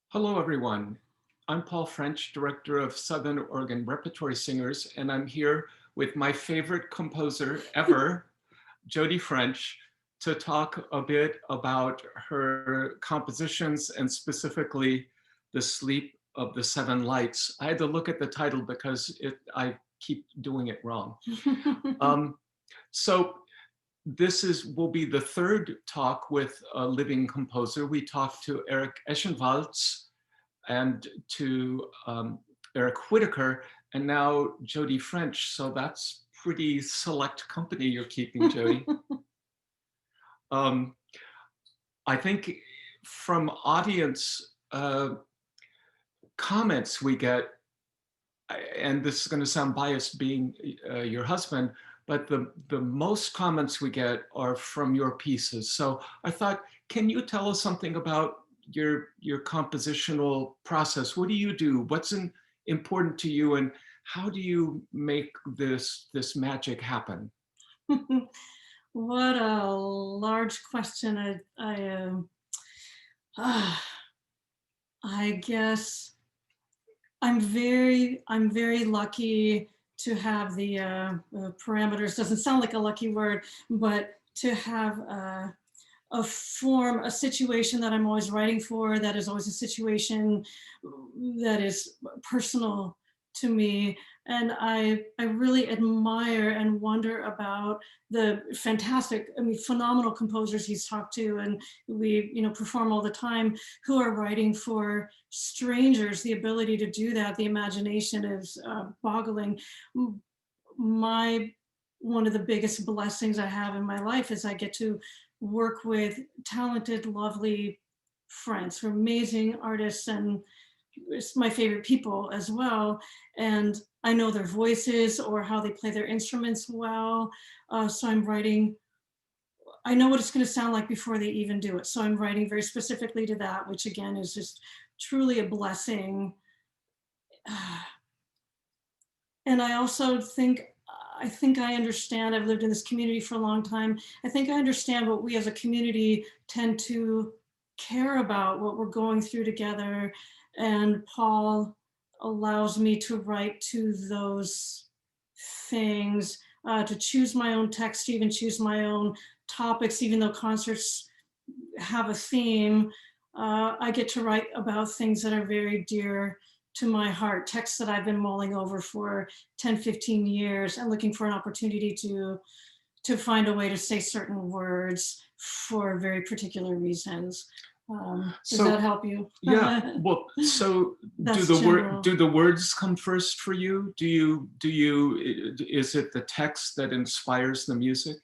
Hello, everyone. I'm Paul French, Director of Southern Oregon Repertory Singers, and I'm here with my favorite composer ever, Jodi French, to talk a bit about her compositions and specifically The Sleep of the Seven Lights. I had to look at the title because I keep doing it wrong. Um, so will be the third talk with a living composer. We talked to Eric Eschenwalds and to Eric Whitaker, and now Jodi French. So that's pretty select company you're keeping, Jodi. I think from audience comments we get, and this is going to sound biased being your husband, but the most comments we get are from your pieces. So I thought, can you tell us something about your compositional process? What do you do? What's important to you, and how do you make this magic happen? What a large question. Uh, I guess I'm very lucky to have the parameters. Doesn't sound like a lucky word, but to have a form, a situation that I'm always writing for, that is always a situation that is personal to me. And I really admire and wonder about the fantastic, phenomenal composers he's talked to, and we, perform all the time, who are writing for strangers. The ability to do that, the imagination is boggling. My One of the biggest blessings I have in my life is I get to work with talented, lovely friends who are amazing artists, and it's my favorite people as well. And I know their voices or how they play their instruments well. So I'm writing, I know what it's going to sound like before they even do it. So I'm writing very specifically to that, which again is just truly a blessing. And I also think I understand. I've lived in this community for a long time. I think I understand what we as a community tend to care about, what we're going through together. And Paul allows me to write to those things, to choose my own text, to even choose my own topics, even though concerts have a theme. I get to write about things that are very dear to my heart, texts that I've been mulling over for 10, 15 years, and looking for an opportunity to find a way to say certain words for very particular reasons. Does that help you? Yeah, well, so That's general. do the words come first for you? Is it the text that inspires the music?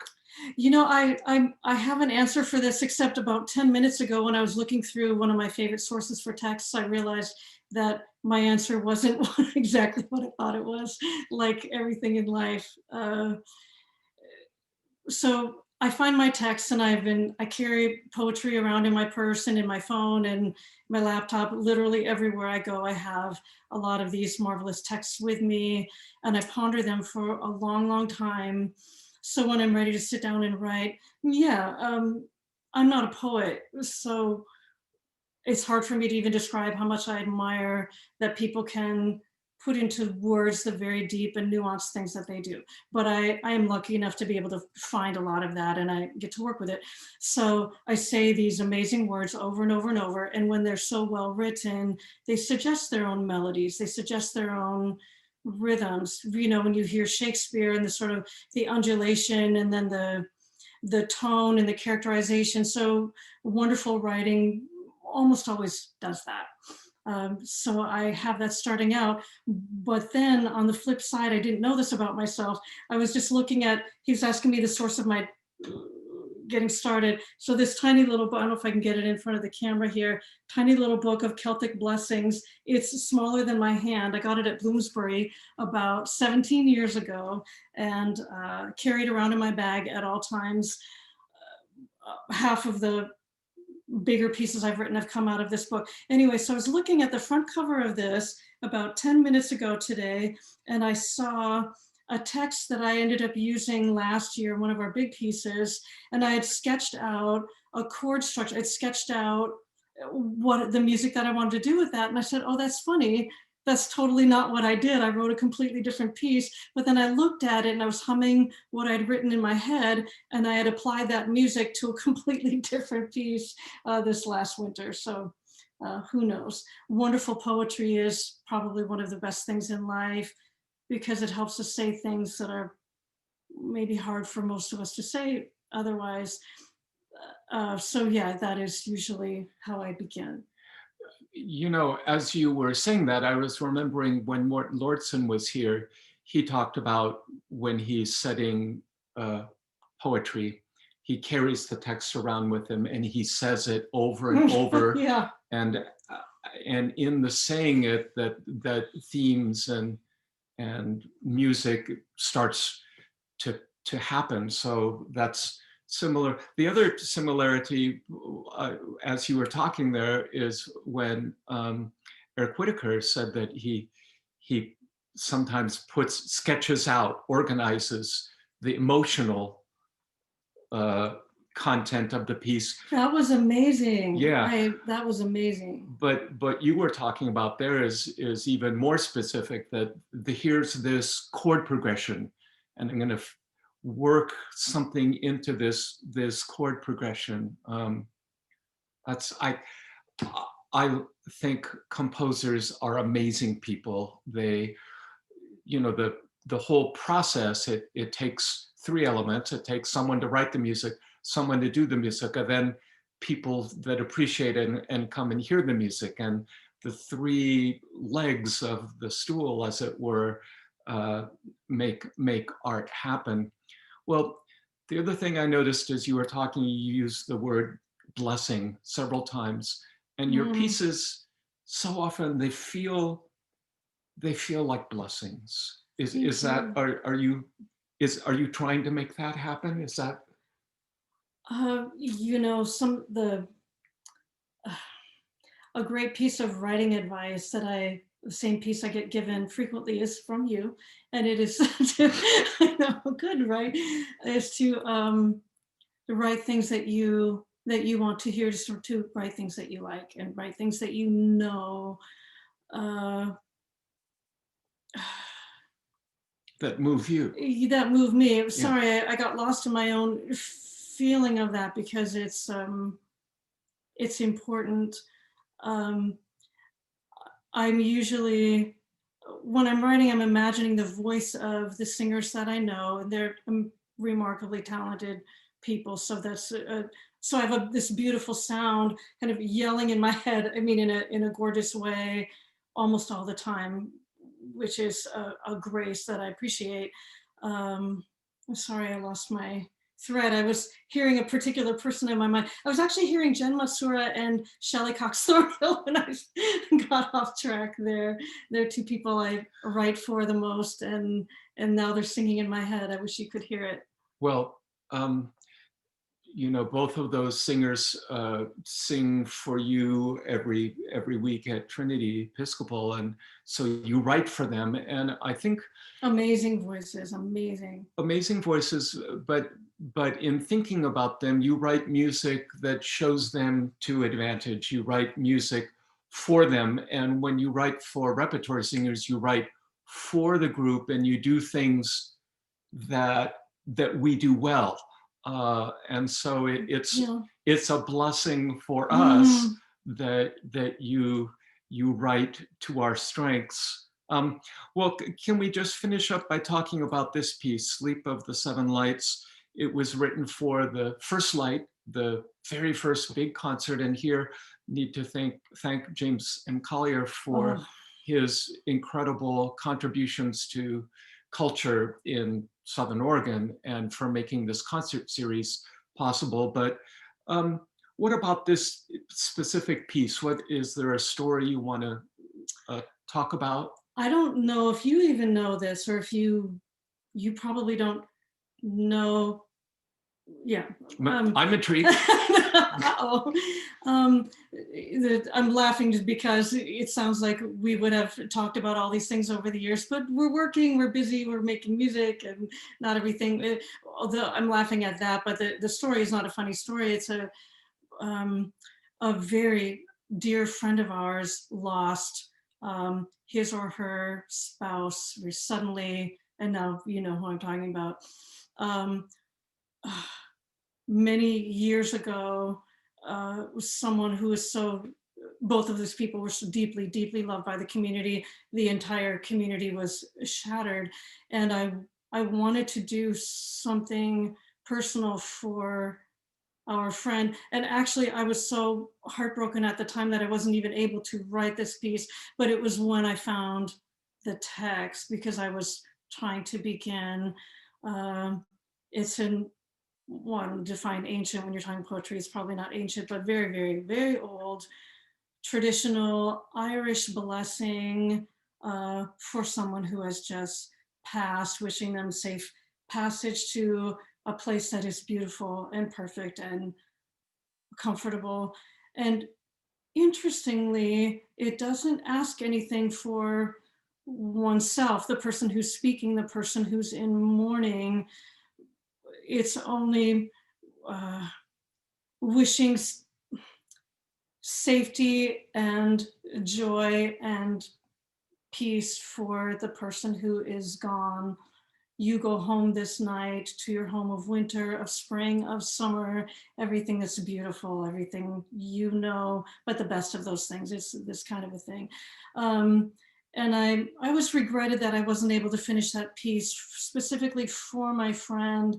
I have an answer for this, except about 10 minutes ago when I was looking through one of my favorite sources for texts, I realized that my answer wasn't exactly what I thought it was, like everything in life. So I find my texts, and I carry poetry around in my purse and in my phone and my laptop. Literally everywhere I go, I have a lot of these marvelous texts with me, and I ponder them for a long, long time. So when I'm ready to sit down and write, yeah, I'm not a poet, so it's hard for me to even describe how much I admire that people can put into words the very deep and nuanced things that they do. But I am lucky enough to be able to find a lot of that, and I get to work with it. So I say these amazing words over and over and over. And when they're so well written, they suggest their own melodies, they suggest their own rhythms. When you hear Shakespeare and the sort of the undulation, and then the tone and the characterization. So wonderful writing almost always does that. So I have that starting out. But then on the flip side, I didn't know this about myself. I was just looking at, he was asking me the source of my getting started. So this tiny little book, I don't know if I can get it in front of the camera here, tiny little book of Celtic blessings. It's smaller than my hand. I got it at Bloomsbury about 17 years ago, and carried around in my bag at all times. Half of the bigger pieces I've written have come out of this book. Anyway, so I was looking at the front cover of this about 10 minutes ago today, and I saw a text that I ended up using last year, one of our big pieces, and I had sketched out a chord structure. I'd sketched out what the music that I wanted to do with that. And I said, oh, that's funny. That's totally not what I did. I wrote a completely different piece, but then I looked at it and I was humming what I'd written in my head, and I had applied that music to a completely different piece this last winter. So who knows? Wonderful poetry is probably one of the best things in life because it helps us say things that are maybe hard for most of us to say otherwise. So yeah, that is usually how I begin. You know, as you were saying that, I was remembering when Morton Lordson was here, he talked about when he's setting poetry, he carries the text around with him and he says it over and over. Yeah. And in the saying it, that themes and music starts to happen. So that's similar. The other similarity, as you were talking there, is when Eric Whitacre said that he sometimes sketches out, organizes the emotional content of the piece. That was amazing. Yeah. That was amazing. But you were talking about there is even more specific, that here's this chord progression, and I'm going to work something into this chord progression. That's I think composers are amazing people. They, you know, the whole process, it takes three elements. It takes someone to write the music, someone to do the music, and then people that appreciate it and come and hear the music. And the three legs of the stool, as it were, make art happen. Well, the other thing I noticed as you were talking, you used the word blessing several times, and your pieces, so often they feel like blessings. Is that, are you trying to make that happen? Is that? You know, a great piece of writing advice the same piece I get given frequently is from you, and it is I know, good, right? Is to write things that you want to hear, to write things that you like, and write things that you know. That move you. That moved me. Yeah. Sorry, I got lost in my own feeling of that because it's important. I'm usually, when I'm writing, I'm imagining the voice of the singers that I know, and they're remarkably talented people. So that's so I have this beautiful sound kind of yelling in my head. I mean, in a gorgeous way, almost all the time, which is a grace that I appreciate. I'm sorry, I lost my thread. I was hearing a particular person in my mind. I was actually hearing Jen Masura and Shelley Cox Thornhill when I got off track there. They're two people I write for the most, and now they're singing in my head. I wish you could hear it. Well, you know, both of those singers sing for you every week at Trinity Episcopal, and so you write for them. And I think amazing voices, amazing voices. But in thinking about them, you write music that shows them to advantage. You write music for them, and when you write for repertory singers, you write for the group, and you do things that we do well. And so it's a blessing for us that you write to our strengths. Well, can we just finish up by talking about this piece, Sleep of the Seven Lights? It was written for the First Light, the very first big concert, and here need to thank James M. Collier for his incredible contributions to culture in Southern Oregon and for making this concert series possible. But what about this specific piece? Is there a story you want to talk about? I don't know if you even know this, or if you probably don't know. Yeah. I'm intrigued. I'm laughing just because it sounds like we would have talked about all these things over the years, but we're working, we're busy, we're making music, and not everything. Although I'm laughing at that, but the story is not a funny story. It's a very dear friend of ours lost his or her spouse suddenly, and now you know who I'm talking about. Um, Many years ago, was someone who was so, both of those people were so deeply, deeply loved by the community. The entire community was shattered. And I wanted to do something personal for our friend. And actually, I was so heartbroken at the time that I wasn't even able to write this piece, but it was when I found the text because I was trying to begin. Um, it's in one define ancient when you're talking poetry is probably not ancient, but very, very, very old, traditional Irish blessing for someone who has just passed, wishing them safe passage to a place that is beautiful and perfect and comfortable. And interestingly, it doesn't ask anything for oneself, the person who's speaking, the person who's in mourning. It's only uh, wishing safety and joy and peace for the person who is gone. You go home this night to your home of winter, of spring, of summer, everything that's beautiful, everything you know, but the best of those things. It's this kind of a thing. And I was regretted that I wasn't able to finish that piece specifically for my friend,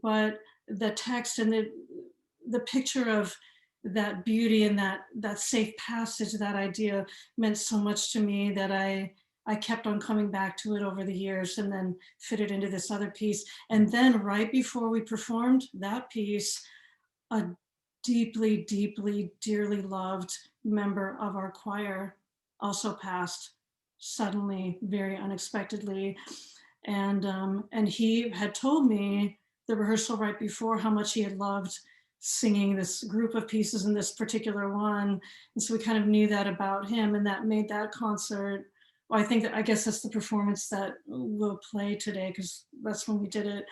but the text and the picture of that beauty and that safe passage, that idea meant so much to me that I kept on coming back to it over the years and then fit it into this other piece. And then right before we performed that piece, a deeply, deeply, dearly loved member of our choir also passed suddenly, very unexpectedly. And he had told me the rehearsal right before how much he had loved singing this group of pieces in this particular one. And so we kind of knew that about him, and that made that concert. Well, I guess that's the performance that we'll play today because that's when we did it.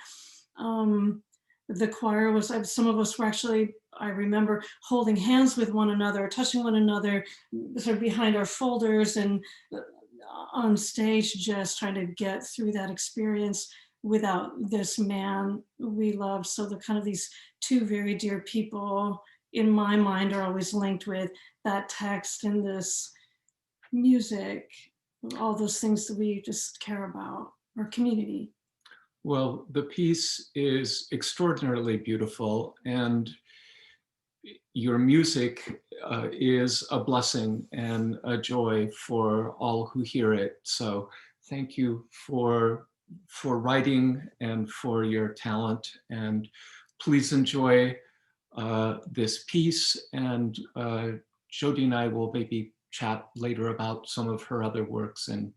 The choir was, some of us were actually, I remember holding hands with one another, touching one another, sort of behind our folders and on stage, just trying to get through that experience without this man we love. So the kind of these two very dear people in my mind are always linked with that text and this music, all those things that we just care about, our community. Well, the piece is extraordinarily beautiful, and your music is a blessing and a joy for all who hear it. So thank you for writing and for your talent, and please enjoy this piece, and Jodi and I will maybe chat later about some of her other works and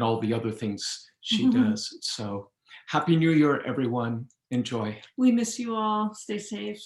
all the other things she does. So Happy New Year, everyone. Enjoy. We miss you all. Stay safe.